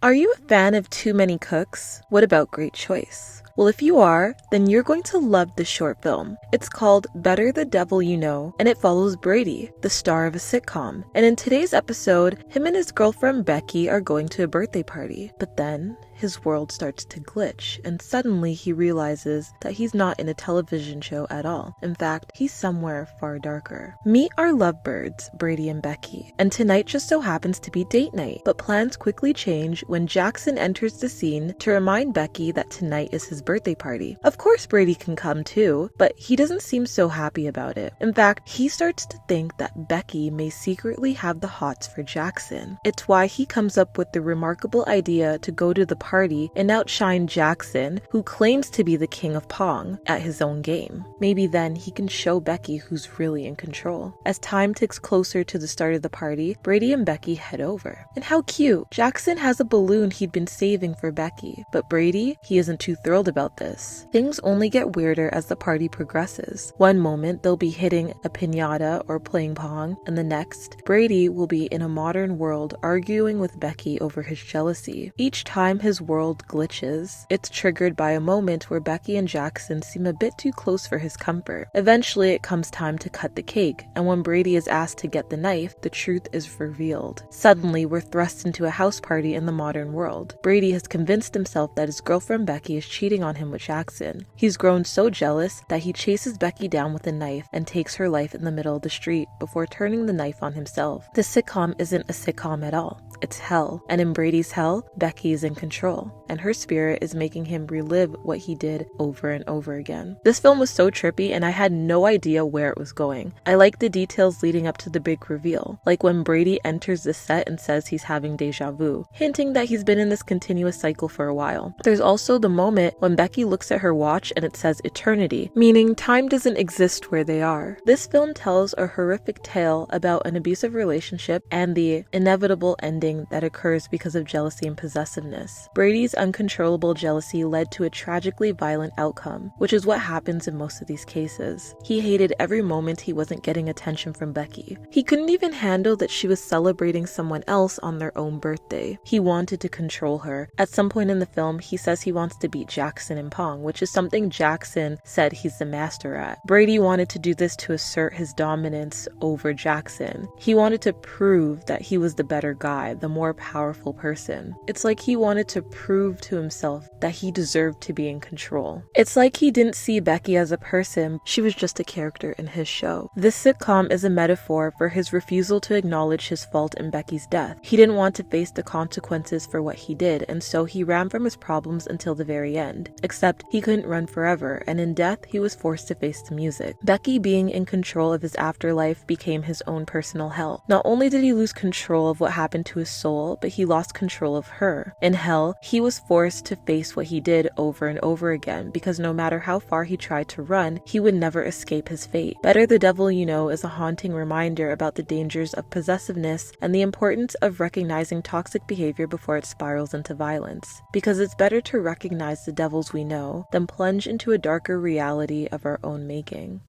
Are you a fan of Too Many Cooks? What about Great Choice? Well, if you are, then you're going to love this short film. It's called Better the Devil You Know, and it follows Brady, the star of a sitcom. And in today's episode, him and his girlfriend Becky are going to a birthday party. But then, his world starts to glitch, and suddenly he realizes that he's not in a television show at all. In fact, he's somewhere far darker. Meet our lovebirds, Brady and Becky. And tonight just so happens to be date night. But plans quickly change when Jackson enters the scene to remind Becky that tonight is his birthday party. Of course Brady can come too, but he doesn't seem so happy about it. In fact, he starts to think that Becky may secretly have the hots for Jackson. It's why he comes up with the remarkable idea to go to the party and outshine Jackson, who claims to be the king of Pong, at his own game. Maybe then he can show Becky who's really in control. As time ticks closer to the start of the party, Brady and Becky head over. And how cute! Jackson has a balloon he'd been saving for Becky, but Brady, he isn't too thrilled about this. Things only get weirder as the party progresses. One moment they'll be hitting a piñata or playing Pong, and the next, Brady will be in a modern world arguing with Becky over his jealousy. Each time his world glitches, it's triggered by a moment where Becky and Jackson seem a bit too close for his comfort. Eventually it comes time to cut the cake, and when Brady is asked to get the knife, the truth is revealed. Suddenly we're thrust into a house party in the modern world. Brady has convinced himself that his girlfriend Becky is cheating on him with Jackson. He's grown so jealous that he chases Becky down with a knife and takes her life in the middle of the street before turning the knife on himself. The sitcom isn't a sitcom at all. It's hell, and in Brady's hell, Becky is in control, and her spirit is making him relive what he did over and over again. This film was so trippy, and I had no idea where it was going. I liked the details leading up to the big reveal, like when Brady enters the set and says he's having deja vu, hinting that he's been in this continuous cycle for a while. There's also the moment when Becky looks at her watch and it says eternity, meaning time doesn't exist where they are. This film tells a horrific tale about an abusive relationship and the inevitable ending that occurs because of jealousy and possessiveness. Brady's uncontrollable jealousy led to a tragically violent outcome, which is what happens in most of these cases. He hated every moment he wasn't getting attention from Becky. He couldn't even handle that she was celebrating someone else on their own birthday. He wanted to control her. At some point in the film, he says he wants to beat Jackson in Pong, which is something Jackson said he's the master at. Brady wanted to do this to assert his dominance over Jackson. He wanted to prove that he was the better guy, the more powerful person. It's like he wanted to prove to himself that he deserved to be in control. It's like he didn't see Becky as a person, she was just a character in his show. This sitcom is a metaphor for his refusal to acknowledge his fault in Becky's death. He didn't want to face the consequences for what he did, and so he ran from his problems until the very end. Except he couldn't run forever, and in death he was forced to face the music. Becky being in control of his afterlife became his own personal hell. Not only did he lose control of what happened to his soul, but he lost control of her. In hell, he was forced to face what he did over and over again, because no matter how far he tried to run, he would never escape his fate. Better the Devil You Know is a haunting reminder about the dangers of possessiveness and the importance of recognizing toxic behavior before it spirals into violence. Because it's better to recognize the devils we know than plunge into a darker reality of our own making.